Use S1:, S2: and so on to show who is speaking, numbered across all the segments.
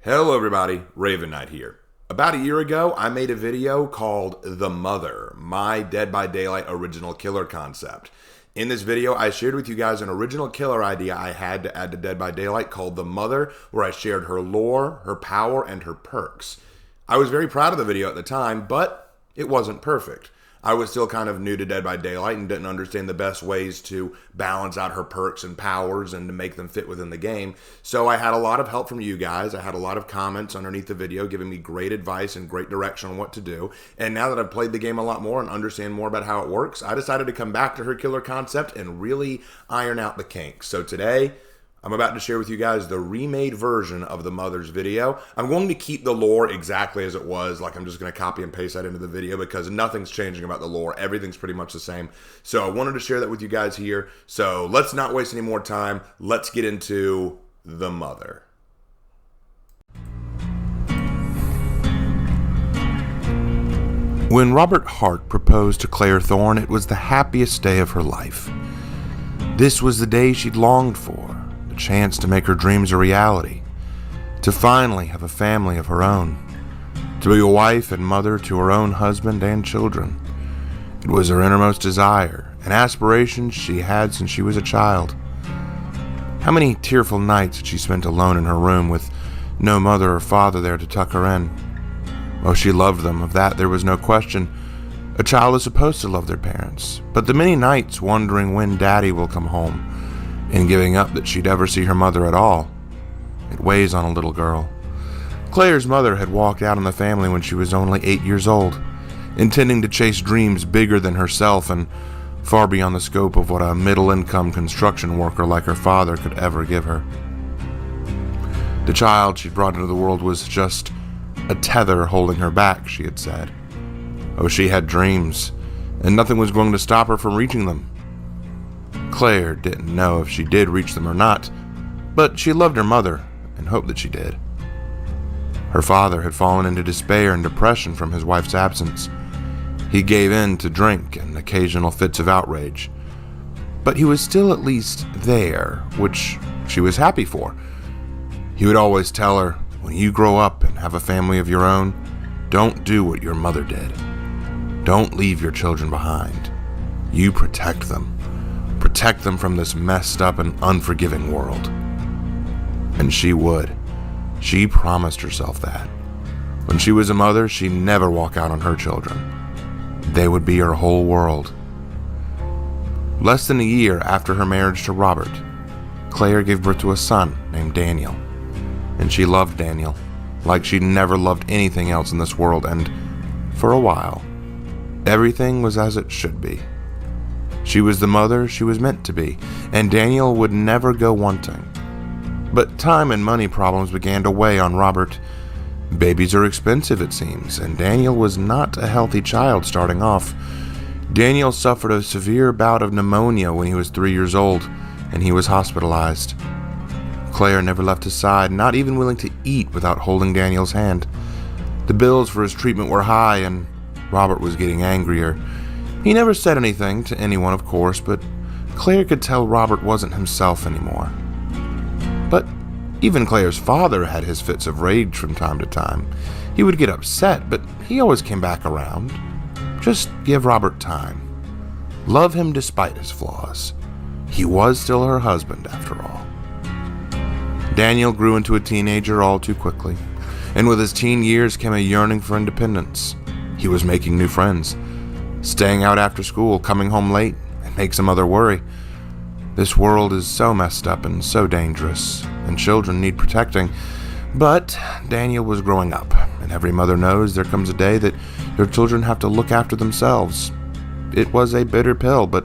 S1: Hello everybody, Raven Knight here. About a year ago, I made a video called The Mother, my Dead by Daylight original killer concept. In this video, I shared with you guys an original killer idea I had to add to Dead by Daylight called The Mother, where I shared her lore, her power, and her perks. I was very proud of the video at the time, but it wasn't perfect. I was still kind of new to Dead by Daylight and didn't understand the best ways to balance out her perks and powers and to make them fit within the game. So I had a lot of help from you guys. I had a lot of comments underneath the video giving me great advice and great direction on what to do. And now that I've played the game a lot more and understand more about how it works, I decided to come back to her killer concept and really iron out the kinks. So today, I'm about to share with you guys the remade version of the Mother's video. I'm going to keep the lore exactly as it was, like I'm just going to copy and paste that into the video because nothing's changing about the lore. Everything's pretty much the same. So I wanted to share that with you guys here. So let's not waste any more time. Let's get into the Mother. When Robert Hart proposed to Claire Thorne, it was the happiest day of her life. This was the day she'd longed for. Chance to make her dreams a reality, to finally have a family of her own, to be a wife and mother to her own husband and children. It was her innermost desire, an aspiration she had since she was a child. How many tearful nights had she spent alone in her room with no mother or father there to tuck her in? Oh, she loved them, of that there was no question. A child is supposed to love their parents, but the many nights wondering when Daddy will come home, and giving up that she'd ever see her mother at all. It weighs on a little girl. Claire's mother had walked out on the family when she was only 8 years old, intending to chase dreams bigger than herself and far beyond the scope of what a middle-income construction worker like her father could ever give her. The child she'd brought into the world was just a tether holding her back, she had said. Oh, she had dreams, and nothing was going to stop her from reaching them. Claire didn't know if she did reach them or not, but she loved her mother and hoped that she did. Her father had fallen into despair and depression from his wife's absence. He gave in to drink and occasional fits of outrage, but he was still at least there, which she was happy for. He would always tell her, when you grow up and have a family of your own, don't do what your mother did. Don't leave your children behind. You protect them. Protect them from this messed up and unforgiving world. And she would. She promised herself that. When she was a mother, she'd never walk out on her children. They would be her whole world. Less than a year after her marriage to Robert, Claire gave birth to a son named Daniel. And she loved Daniel like she'd never loved anything else in this world, and for a while, everything was as it should be. She was the mother she was meant to be, and Daniel would never go wanting. But time and money problems began to weigh on Robert. Babies are expensive, it seems, and Daniel was not a healthy child starting off. Daniel suffered a severe bout of pneumonia when he was 3 years old, and he was hospitalized. Claire never left his side, not even willing to eat without holding Daniel's hand. The bills for his treatment were high, and Robert was getting angrier. He never said anything to anyone, of course, but Claire could tell Robert wasn't himself anymore. But even Claire's father had his fits of rage from time to time. He would get upset, but he always came back around. Just give Robert time. Love him despite his flaws. He was still her husband, after all. Daniel grew into a teenager all too quickly, and with his teen years came a yearning for independence. He was making new friends, staying out after school, coming home late, and makes a mother worry. This world is so messed up and so dangerous, and children need protecting. But Daniel was growing up, and every mother knows there comes a day that their children have to look after themselves. It was a bitter pill, but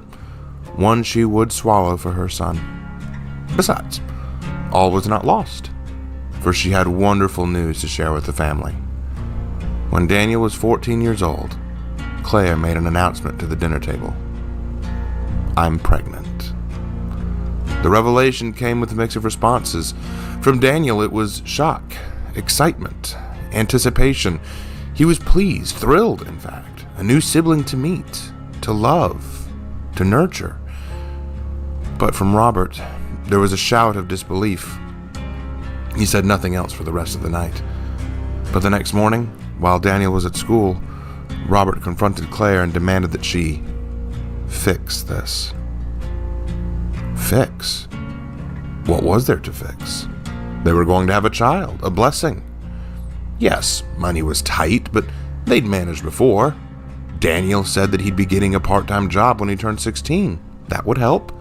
S1: one she would swallow for her son. Besides, all was not lost, for she had wonderful news to share with the family. When Daniel was 14 years old, Claire made an announcement to the dinner table. I'm pregnant. The revelation came with a mix of responses. From Daniel, it was shock, excitement, anticipation. He was pleased, thrilled, in fact. A new sibling to meet, to love, to nurture. But from Robert, there was a shout of disbelief. He said nothing else for the rest of the night. But the next morning, while Daniel was at school, Robert confronted Claire and demanded that she fix this. Fix? What was there to fix? They were going to have a child, a blessing. Yes, money was tight, but they'd managed before. Daniel said that he'd be getting a part-time job when he turned 16. That would help.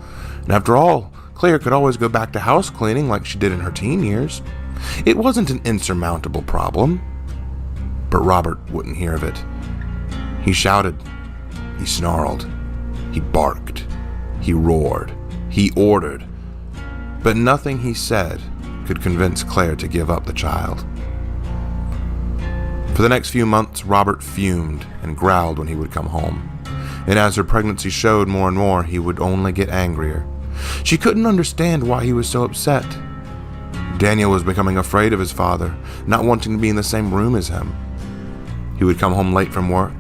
S1: And after all, Claire could always go back to house cleaning like she did in her teen years. It wasn't an insurmountable problem. But Robert wouldn't hear of it. He shouted. He snarled. He barked. He roared. He ordered. But nothing he said could convince Claire to give up the child. For the next few months, Robert fumed and growled when he would come home. And as her pregnancy showed more and more, he would only get angrier. She couldn't understand why he was so upset. Daniel was becoming afraid of his father, not wanting to be in the same room as him. He would come home late from work,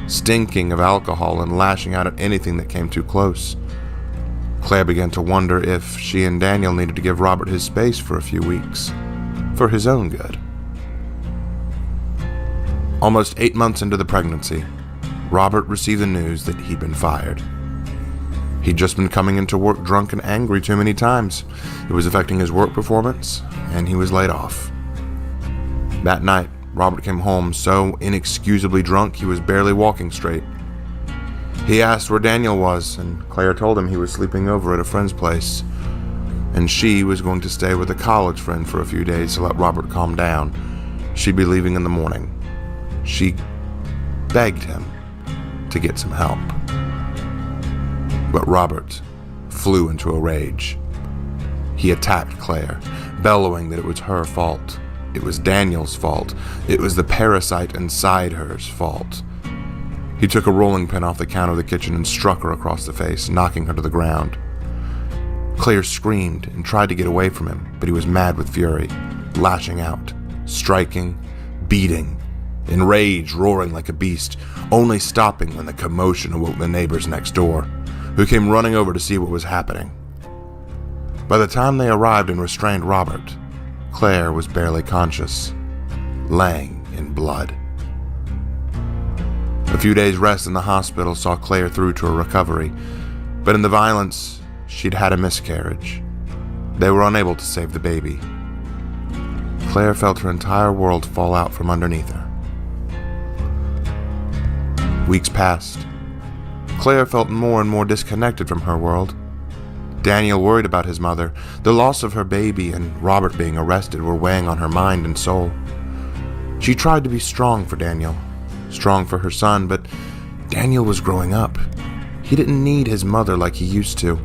S1: stinking of alcohol and lashing out at anything that came too close. Claire began to wonder if she and Daniel needed to give Robert his space for a few weeks, for his own good. Almost 8 months into the pregnancy, Robert received the news that he'd been fired. He'd just been coming into work drunk and angry too many times. It was affecting his work performance, and he was laid off. That night, Robert came home so inexcusably drunk he was barely walking straight. He asked where Daniel was, and Claire told him he was sleeping over at a friend's place, and she was going to stay with a college friend for a few days to let Robert calm down. She'd be leaving in the morning. She begged him to get some help. But Robert flew into a rage. He attacked Claire, bellowing that it was her fault. It was Daniel's fault. It was the parasite inside her's fault. He took a rolling pin off the counter of the kitchen and struck her across the face, knocking her to the ground. Claire screamed and tried to get away from him, but he was mad with fury, lashing out, striking, beating, in rage, roaring like a beast, only stopping when the commotion awoke the neighbors next door, who came running over to see what was happening. By the time they arrived and restrained Robert, Claire was barely conscious, laying in blood. A few days' rest in the hospital saw Claire through to her recovery, but in the violence, she'd had a miscarriage. They were unable to save the baby. Claire felt her entire world fall out from underneath her. Weeks passed. Claire felt more and more disconnected from her world. Daniel worried about his mother. The loss of her baby and Robert being arrested were weighing on her mind and soul. She tried to be strong for Daniel, strong for her son, but Daniel was growing up. He didn't need his mother like he used to,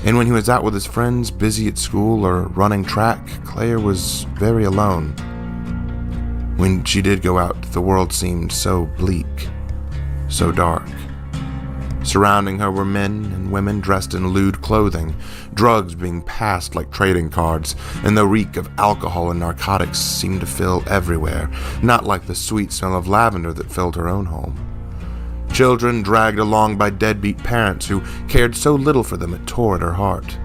S1: and when he was out with his friends, busy at school or running track, Claire was very alone. When she did go out, the world seemed so bleak, so dark. Surrounding her were men and women dressed in lewd clothing, drugs being passed like trading cards, and the reek of alcohol and narcotics seemed to fill everywhere, not like the sweet smell of lavender that filled her own home. Children dragged along by deadbeat parents who cared so little for them it tore at her heart.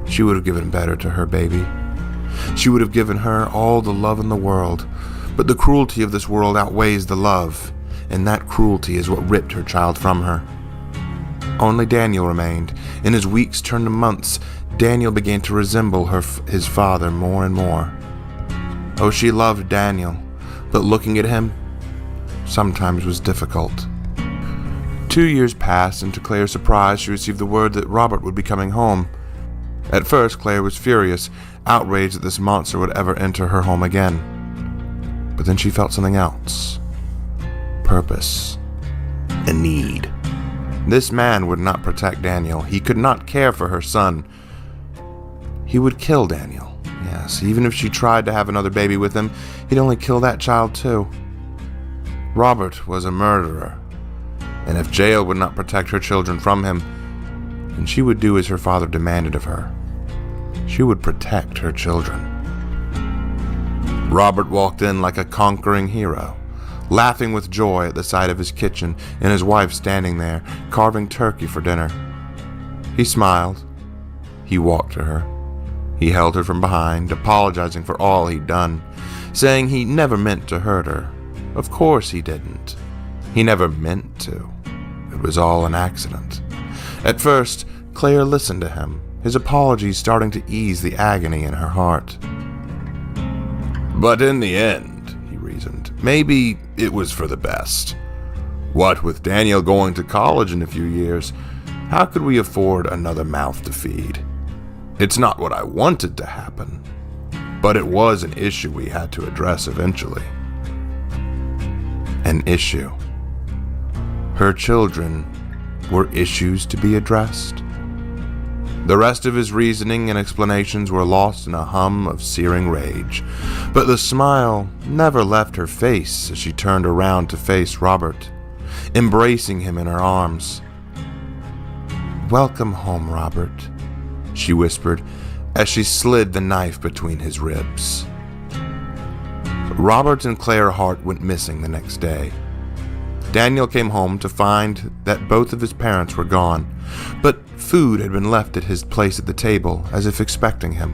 S1: She would have given better to her baby. She would have given her all the love in the world, but the cruelty of this world outweighs the love, and that cruelty is what ripped her child from her. Only Daniel remained. In his weeks turned to months, Daniel began to resemble his father more and more. Oh, she loved Daniel, but looking at him sometimes was difficult. 2 years passed, and to Claire's surprise, she received the word that Robert would be coming home. At first, Claire was furious, outraged that this monster would ever enter her home again. But then she felt something else. Purpose. A need. This man would not protect Daniel. He could not care for her son. He would kill Daniel. Yes, even if she tried to have another baby with him, he'd only kill that child too. Robert was a murderer, and if jail would not protect her children from him, then she would do as her father demanded of her. She would protect her children. Robert walked in like a conquering hero, laughing with joy at the sight of his kitchen and his wife standing there, carving turkey for dinner. He smiled. He walked to her. He held her from behind, apologizing for all he'd done, saying he never meant to hurt her. Of course he didn't. He never meant to. It was all an accident. At first, Claire listened to him, his apologies starting to ease the agony in her heart. But in the end, he reasoned, maybe it was for the best. What with Daniel going to college in a few years, how could we afford another mouth to feed? It's not what I wanted to happen, but it was an issue we had to address eventually. An issue. Her children were issues to be addressed. The rest of his reasoning and explanations were lost in a hum of searing rage, but the smile never left her face as she turned around to face Robert, embracing him in her arms. "Welcome home, Robert," she whispered as she slid the knife between his ribs. Robert and Claire Hart went missing the next day. Daniel came home to find that both of his parents were gone, but food had been left at his place at the table as if expecting him.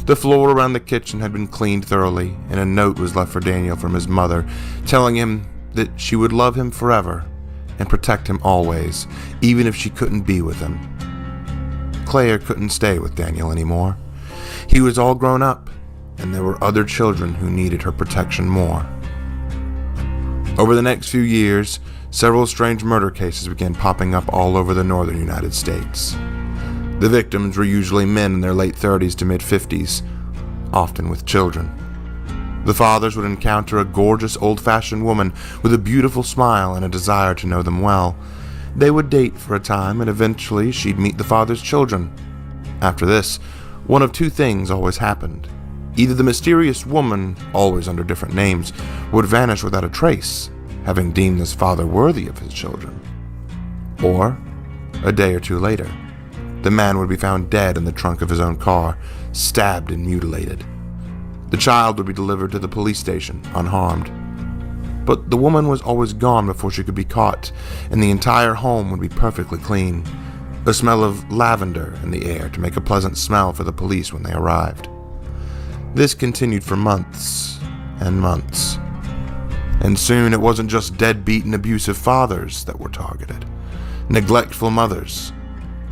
S1: The floor around the kitchen had been cleaned thoroughly, and a note was left for Daniel from his mother, telling him that she would love him forever and protect him always, even if she couldn't be with him. Claire couldn't stay with Daniel anymore. He was all grown up, and there were other children who needed her protection more. Over the next few years, several strange murder cases began popping up all over the northern United States. The victims were usually men in their late 30s to mid-50s, often with children. The fathers would encounter a gorgeous old-fashioned woman with a beautiful smile and a desire to know them well. They would date for a time, and eventually she'd meet the father's children. After this, one of two things always happened. Either the mysterious woman, always under different names, would vanish without a trace, having deemed this father worthy of his children. Or, a day or two later, the man would be found dead in the trunk of his own car, stabbed and mutilated. The child would be delivered to the police station, unharmed. But the woman was always gone before she could be caught, and the entire home would be perfectly clean, a smell of lavender in the air to make a pleasant smell for the police when they arrived. This continued for months and months. And soon it wasn't just deadbeat and abusive fathers that were targeted. Neglectful mothers,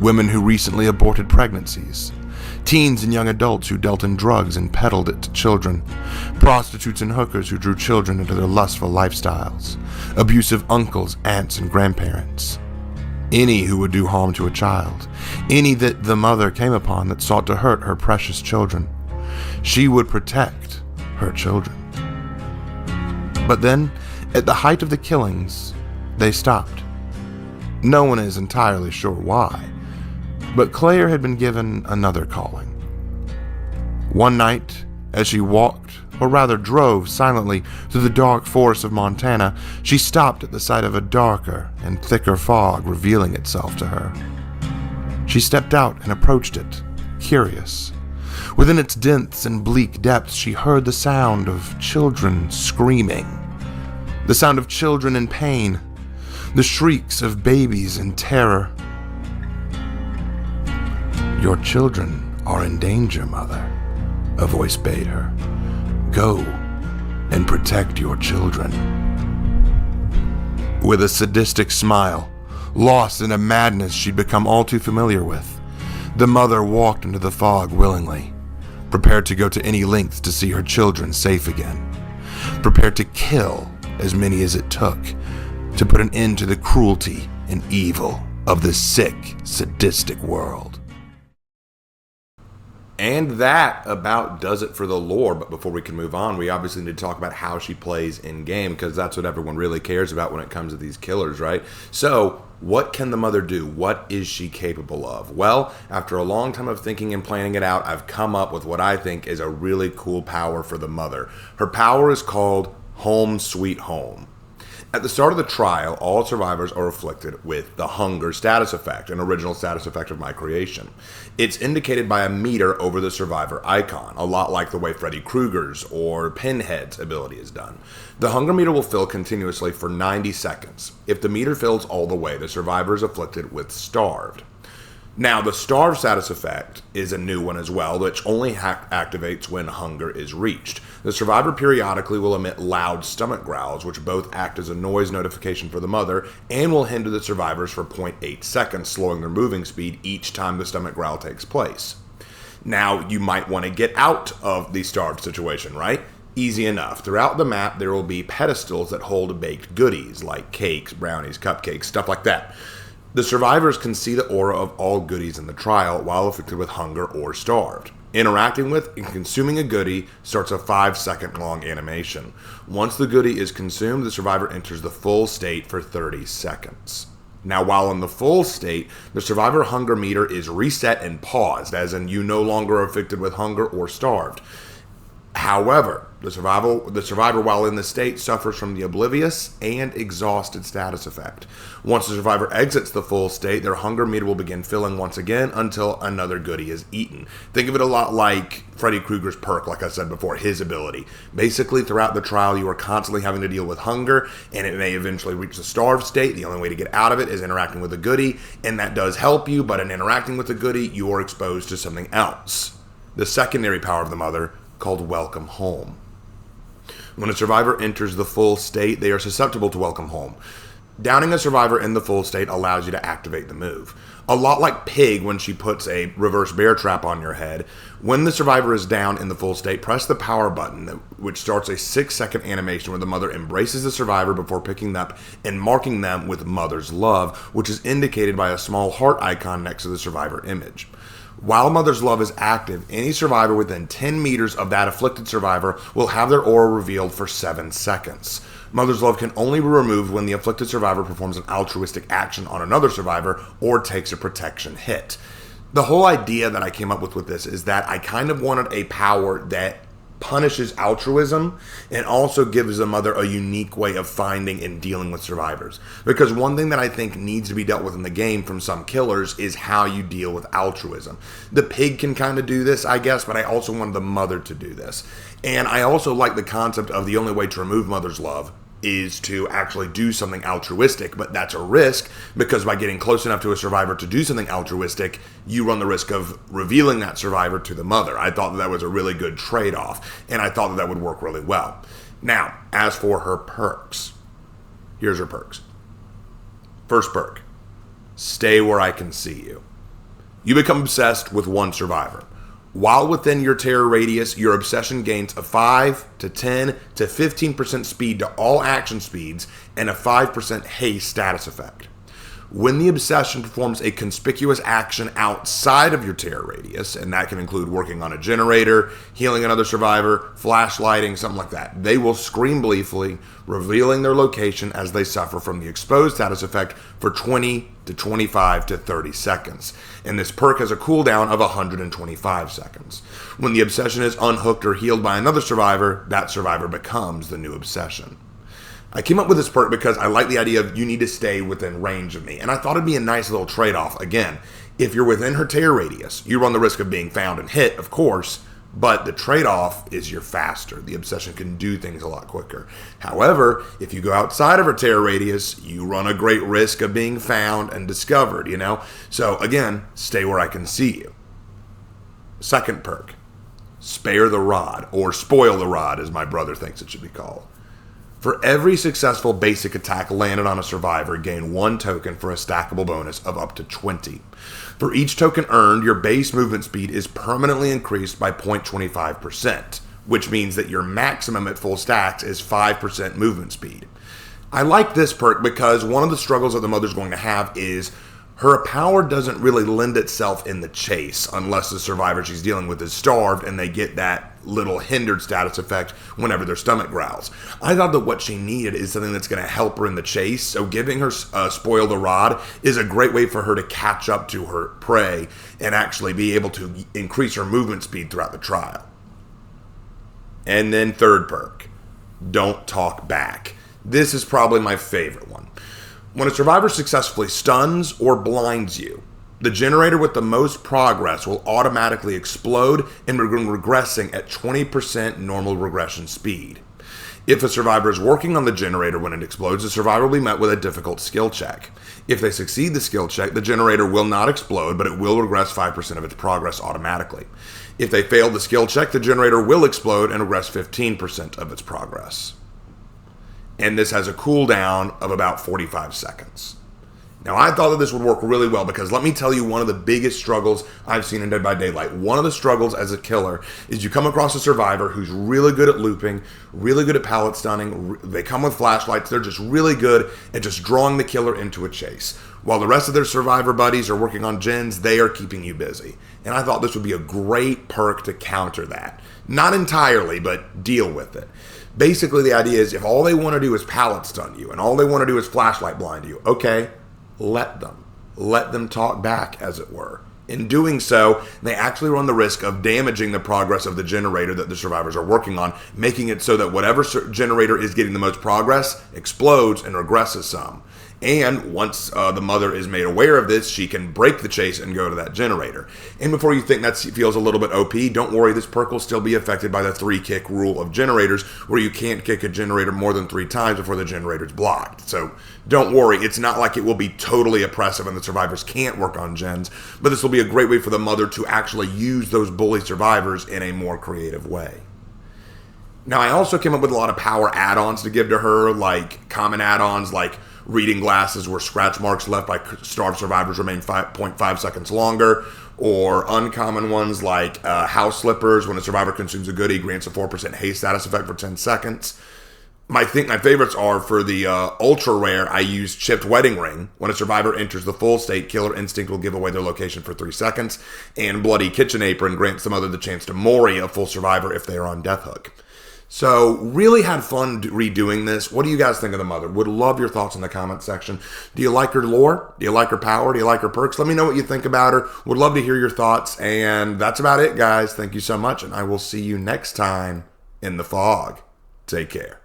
S1: women who recently aborted pregnancies, teens and young adults who dealt in drugs and peddled it to children, prostitutes and hookers who drew children into their lustful lifestyles, abusive uncles, aunts, and grandparents. Any who would do harm to a child, any that the mother came upon that sought to hurt her precious children. She would protect her children. But then, at the height of the killings, they stopped. No one is entirely sure why, but Claire had been given another calling. One night, as she walked, or rather drove silently through the dark forests of Montana, she stopped at the sight of a darker and thicker fog revealing itself to her. She stepped out and approached it, curious. Within its dense and bleak depths, she heard the sound of children screaming, the sound of children in pain, the shrieks of babies in terror. "Your children are in danger, Mother," a voice bade her. "Go and protect your children." With a sadistic smile, lost in a madness she'd become all too familiar with, the mother walked into the fog willingly, prepared to go to any lengths to see her children safe again, prepared to kill as many as it took to put an end to the cruelty and evil of this sick, sadistic world. And that about does it for the lore. But before we can move on, we obviously need to talk about how she plays in game, because that's what everyone really cares about when it comes to these killers, right? So what can the mother do? What is she capable of? Well, after a long time of thinking and planning it out, I've come up with what I think is a really cool power for the mother. Her power is called Home Sweet Home. At the start of the trial, all survivors are afflicted with the hunger status effect, an original status effect of my creation. It's indicated by a meter over the survivor icon, a lot like the way Freddy Krueger's or Pinhead's ability is done. The hunger meter will fill continuously for 90 seconds. If the meter fills all the way, the survivor is afflicted with starved. Now, the starve status effect is a new one as well, which only activates when hunger is reached. The survivor periodically will emit loud stomach growls, which both act as a noise notification for the mother and will hinder the survivors for 0.8 seconds, slowing their moving speed each time the stomach growl takes place. Now, you might want to get out of the starved situation, right? Easy enough. Throughout the map, there will be pedestals that hold baked goodies, like cakes, brownies, cupcakes, stuff like that. The survivors can see the aura of all goodies in the trial while afflicted with hunger or starved. Interacting with and consuming a goodie starts a 5-second long animation. Once the goodie is consumed, the survivor enters the full state for 30 seconds. Now, while in the full state, the survivor hunger meter is reset and paused, as in you no longer are afflicted with hunger or starved. However, the survivor, while in this state, suffers from the oblivious and exhausted status effect. Once the survivor exits the full state, their hunger meter will begin filling once again until another goodie is eaten. Think of it a lot like Freddy Krueger's Perk, like I said before, his ability. Basically, throughout the trial, you are constantly having to deal with hunger, and it may eventually reach the starved state. The only way to get out of it is interacting with a goodie, and that does help you, but in interacting with a goodie, you are exposed to something else. The secondary power of the mother, called Welcome Home. When a survivor enters the full state, they are susceptible to Welcome Home. Downing a survivor in the full state allows you to activate the move. A lot like Pig when she puts a reverse bear trap on your head. When the survivor is down in the full state, press the power button, which starts a 6-second animation where the mother embraces the survivor before picking them up and marking them with Mother's Love, which is indicated by a small heart icon next to the survivor image. While Mother's Love is active, any survivor within 10 meters of that afflicted survivor will have their aura revealed for 7 seconds. Mother's Love can only be removed when the afflicted survivor performs an altruistic action on another survivor or takes a protection hit. The whole idea that I came up with this is that I kind of wanted a power that punishes altruism and also gives the mother a unique way of finding and dealing with survivors. Because one thing that I think needs to be dealt with in the game from some killers is how you deal with altruism. The pig can kind of do this, I guess, but I also wanted the mother to do this. And I also like the concept of the only way to remove Mother's Love is to actually do something altruistic, but that's a risk because by getting close enough to a survivor to do something altruistic, you run the risk of revealing that survivor to the mother. I thought that was a really good trade-off, and I thought that would work really well. Now, as for her perks, here's her perks. First perk, stay where I can see you. You become obsessed with one survivor. While within your terror radius, your obsession gains a 5 to 10 to 15% speed to all action speeds and a 5% haste status effect. When the obsession performs a conspicuous action outside of your terror radius, and that can include working on a generator, healing another survivor, flashlighting, something like that, they will scream gleefully, revealing their location as they suffer from the exposed status effect for 20 to 25 to 30 seconds. And this perk has a cooldown of 125 seconds. When the obsession is unhooked or healed by another survivor, that survivor becomes the new obsession. I came up with this perk because I like the idea of you need to stay within range of me. And I thought it'd be a nice little trade-off. Again, if you're within her terror radius, you run the risk of being found and hit, of course, but the trade-off is you're faster. The obsession can do things a lot quicker. However, if you go outside of her terror radius, you run a great risk of being found and discovered, you know? So again, stay where I can see you. Second perk, spare the rod, or spoil the rod as my brother thinks it should be called. For every successful basic attack landed on a survivor, gain 1 token for a stackable bonus of up to 20. For each token earned, your base movement speed is permanently increased by 0.25%, which means that your maximum at full stacks is 5% movement speed. I like this perk because one of the struggles that the mother's going to have is her power doesn't really lend itself in the chase unless the survivor she's dealing with is starved and they get that little hindered status effect whenever their stomach growls. I thought that what she needed is something that's going to help her in the chase, so giving her spoil the rod is a great way for her to catch up to her prey and actually be able to increase her movement speed throughout the trial. And then third perk, don't talk back. This is probably my favorite one. When a survivor successfully stuns or blinds you, the generator with the most progress will automatically explode and begin regressing at 20% normal regression speed. If a survivor is working on the generator when it explodes, the survivor will be met with a difficult skill check. If they succeed the skill check, the generator will not explode, but it will regress 5% of its progress automatically. If they fail the skill check, the generator will explode and regress 15% of its progress. And this has a cooldown of about 45 seconds. Now, I thought that this would work really well because let me tell you one of the biggest struggles I've seen in Dead by Daylight. One of the struggles as a killer is you come across a survivor who's really good at looping, really good at pallet stunning. They come with flashlights. They're just really good at just drawing the killer into a chase. While the rest of their survivor buddies are working on gens, they are keeping you busy. And I thought this would be a great perk to counter that. Not entirely, but deal with it. Basically, the idea is if all they want to do is pallet stun you and all they want to do is flashlight blind you, okay, let them talk back, as it were. In doing so, they actually run the risk of damaging the progress of the generator that the survivors are working on, making it so that whatever generator is getting the most progress explodes and regresses some. And once the mother is made aware of this, she can break the chase and go to that generator. And before you think that feels a little bit OP, don't worry, this perk will still be affected by the 3-kick rule of generators, where you can't kick a generator more than 3 times before the generator's blocked. So don't worry, it's not like it will be totally oppressive and the survivors can't work on gens, but this will be a great way for the mother to actually use those bully survivors in a more creative way. Now, I also came up with a lot of power add-ons to give to her, like common add-ons like reading glasses where scratch marks left by starved survivors remain 5.5 seconds longer, or uncommon ones like house slippers. When a survivor consumes a goodie, grants a 4% haste status effect for 10 seconds. My favorites are for the ultra rare, I use chipped wedding ring. When a survivor enters the full state, Killer Instinct will give away their location for 3 seconds. And bloody kitchen apron grants the mother the chance to mori a full survivor if they are on death hook. So, really had fun redoing this. What do you guys think of the mother? Would love your thoughts in the comment section. Do you like her lore? Do you like her power? Do you like her perks? Let me know what you think about her. Would love to hear your thoughts. And that's about it, guys. Thank you so much, and I will see you next time in the fog. Take care.